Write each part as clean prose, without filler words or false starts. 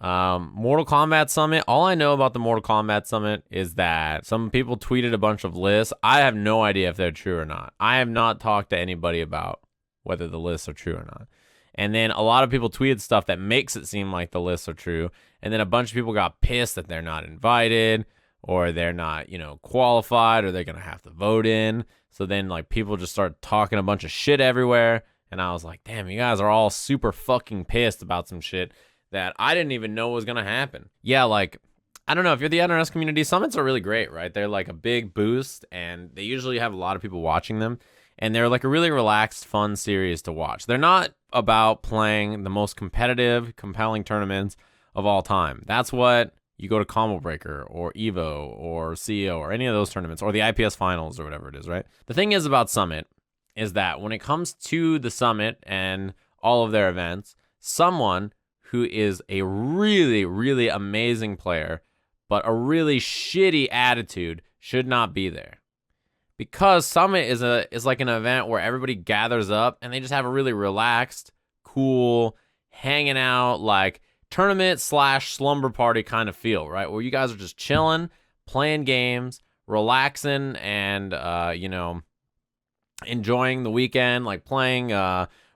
Mortal Kombat Summit. All I know about the Mortal Kombat Summit is that some people tweeted a bunch of lists. I have no idea if they're true or not. I have not talked to anybody about whether the lists are true or not. And then a lot of people tweeted stuff that makes it seem like the lists are true. And then a bunch of people got pissed that they're not invited or they're not, qualified or they're going to have to vote in. So then like people just start talking a bunch of shit everywhere. And I was like, damn, you guys are all super fucking pissed about some shit that I didn't even know was going to happen. Yeah, like, I don't know. If you're the NRS community, summits are really great, right? They're like a big boost and they usually have a lot of people watching them. And they're like a really relaxed, fun series to watch. They're not about playing the most competitive, compelling tournaments of all time. That's what you go to Combo Breaker or Evo or CEO or any of those tournaments or the IPS finals or whatever it is, right? The thing is about Summit is that when it comes to the Summit and all of their events, someone who is a really, really amazing player, but a really shitty attitude should not be there. Because Summit is like an event where everybody gathers up and they just have a really relaxed, cool, hanging out, like tournament / slumber party kind of feel, right? Where you guys are just chilling, playing games, relaxing, and enjoying the weekend, like playing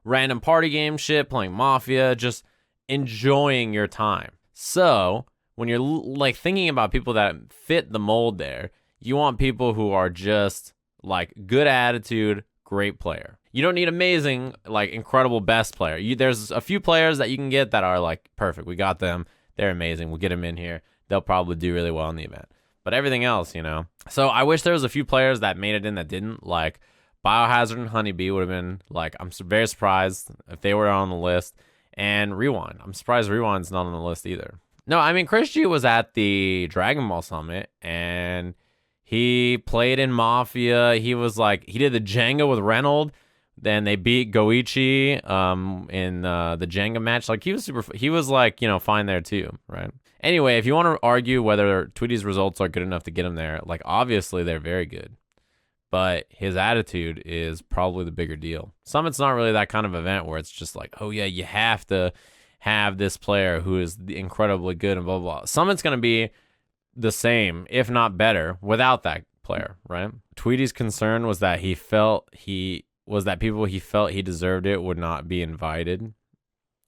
random party game shit, playing Mafia, just enjoying your time. So when you're like thinking about people that fit the mold there, you want people who are just like good attitude, great player. You don't need amazing, like incredible best player. There's a few players that you can get that are like perfect. We got them. They're amazing. We'll get them in here. They'll probably do really well in the event. But everything else, So I wish there was a few players that made it in that didn't. Like Biohazard and Honeybee would have been like, I'm very surprised if they were on the list. And Rewind. I'm surprised Rewind's not on the list either. No, I mean, Chris G was at the Dragon Ball Summit and he played in Mafia. He was like, he did the Jenga with Reynolds. Then they beat Goichi in the Jenga match. Like he was like, fine there too, right? Anyway, if you want to argue whether Tweety's results are good enough to get him there, like obviously they're very good. But his attitude is probably the bigger deal. Summit's not really that kind of event where it's just like, oh yeah, you have to have this player who is incredibly good and blah, blah, blah. Summit's going to be the same, if not better, without that player, right? Tweety's concern was that people he felt he deserved it would not be invited.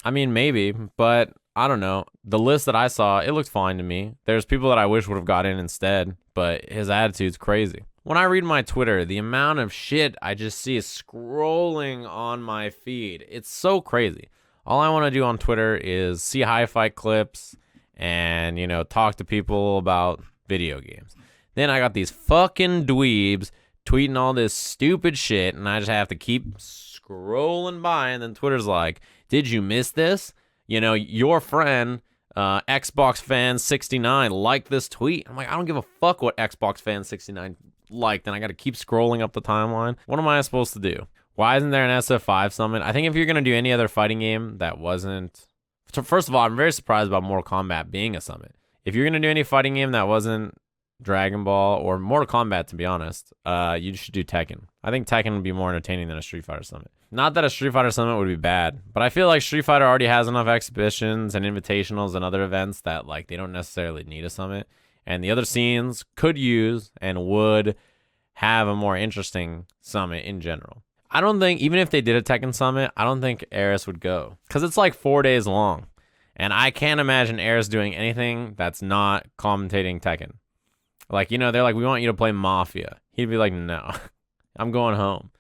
I mean, maybe, but I don't know. The list that I saw, it looked fine to me. There's people that I wish would have got in instead, but his attitude's crazy. When I read my Twitter, the amount of shit I just see is scrolling on my feed. It's so crazy. All I want to do on Twitter is see hi-fi clips and, talk to people about video games. Then I got these fucking dweebs tweeting all this stupid shit, and I just have to keep scrolling by, and then Twitter's like, did you miss this? Your friend, Xbox Fan 69, liked this tweet. I'm like, I don't give a fuck what Xbox Fan 69 liked, and I got to keep scrolling up the timeline. What am I supposed to do? Why isn't there an SF5 summit? I think if you're going to do any other fighting game that wasn't... First of all, I'm very surprised about Mortal Kombat being a summit. If you're going to do any fighting game that wasn't Dragon Ball or Mortal Kombat, to be honest, you should do Tekken. I think Tekken would be more entertaining than a Street Fighter summit. Not that a Street Fighter summit would be bad, but I feel like Street Fighter already has enough exhibitions and invitationals and other events that like they don't necessarily need a summit. And the other scenes could use and would have a more interesting summit in general. I don't think, even if they did a Tekken summit, I don't think Eris would go. Because it's like 4 days long. And I can't imagine Eris doing anything that's not commentating Tekken. Like, they're like, we want you to play Mafia. He'd be like, no, I'm going home.